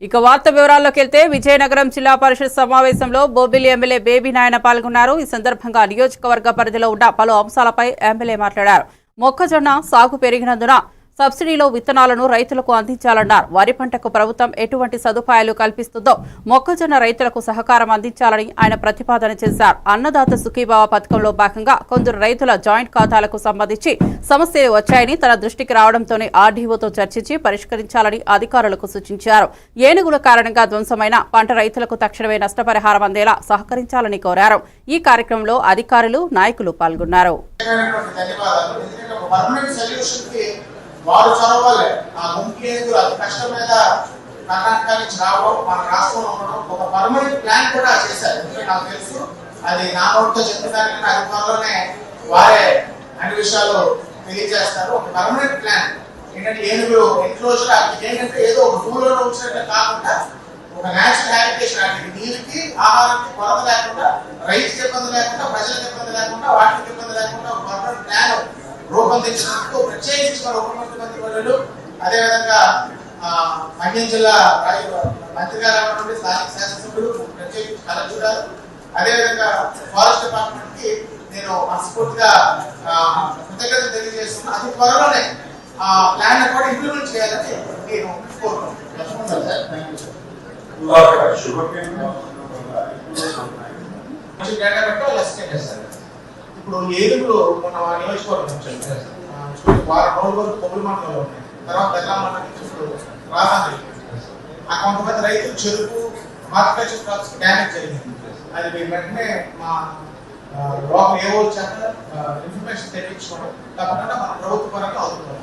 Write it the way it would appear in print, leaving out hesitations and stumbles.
ఇక వార్త వివరాల్లోకి వెళ్తే విజయనగరం జిల్లా పరిషత్ సమావేశంలో బొబ్బిలి ఎమ్మెల్యే బేబీ నాయన పాల్గొన్నారు. ఈ సందర్భంగా నియోజకవర్గ పరిధిలో ఉన్న పలు అంశాలపై ఎమ్మెల్యే మాట్లాడారు. మొక్కజొన్న సాగు పెరిగినందున సబ్సిడీలో విత్తనాలను రైతులకు అందించాలన్నారు. వరి పంటకు ప్రభుత్వం ఎటువంటి సదుపాయాలు కల్పిస్తుందో మొక్కజొన్న రైతులకు సహకారం అందించాలని ఆయన ప్రతిపాదన చేశారు. అన్నదాత సుఖీభావ పథకంలో భాగంగా కొందరు రైతుల జాయింట్ ఖాతాలకు సంబంధించి సమస్యలు వచ్చాయని తన దృష్టికి రావడంతోనే ఆర్డీఓతో చర్చించి పరిష్కరించాలని అధికారులకు సూచించారు. ఏనుగుల కారణంగా ధ్వంసమైన పంట రైతులకు తక్షణమే నష్టపరిహారం అందేలా సహకరించాలని కోరారు. ఈ కార్యక్రమంలో అధికారులు, నాయకులు పాల్గొన్నారు. వారు చదవాలి ఆ గుంపులు అతి కష్టం మీద కర్ణాటక నుంచి రావడం మన రాష్ట్రంలో ఉండడం ఒక పర్మనెంట్ ప్లాన్ కూడా చేశారు. ఎందుకంటే నాకు తెలుసు అది నా నోటితో చెప్పడానికి అధికారులనే వారే అన్ని విషయాలు తెలియజేస్తారు. ఒక పర్మనెంట్ ప్లాన్ ఏంటంటే ఏనుగులు ఎన్క్లోజర్ ఏంటంటే ఏదో ఒక రూమ్లో ఉంచినట్టు కాకుండా ఒక నేచురల్ హ్యాబిటేషన్ అంటే నీరుకి ఆహారానికి కొరత లేకుండా, రైతుకి ఇబ్బంది లేకుండా, ప్రజలకు ఇబ్బంది లేకుండా, వాటికి ఇబ్బంది లేకుండా ఒక పర్మనెంట్ ప్లాన్ రూపొందించినందుకు ప్రత్యేకించి మన ఉప ముఖ్యమంత్రి వర్యులు అదేవిధంగా మన్యం జిల్లా మంత్రి గారు స్థానిక శాసనసభ్యులు ప్రత్యేకించి కలెక్టర్ గారు అదేవిధంగా ఫారెస్ట్ డిపార్ట్మెంట్ కి నేను మనస్ఫూర్తిగా కృతజ్ఞతలు తెలియజేస్తున్నాను. అతి త్వరలోనే ఆ ప్లాన్ కూడా ఇంప్లిమెంట్ చేయాలని నేను కోరుకుంటున్నాను. ఇప్పుడు ఏనుగులు మన నియోజకవర్గం వారం రోజుల వరకు కొబ్బరి మండలంలో ఉన్నాయి. తర్వాత బెల్లా మండలం రాసాంద్రి ఆ కొంతమంది రైతులు చెరుకు హార్టికల్చర్ క్రాప్స్ డ్యామేజ్ జరిగింది. అది మీరు వెంటనే మా లోకల్ ఏవో చేత ఇన్ఫర్మేషన్ తెప్పించుకోవడం తప్పకుండా మన ప్రభుత్వ పరంగా అవుతుంది.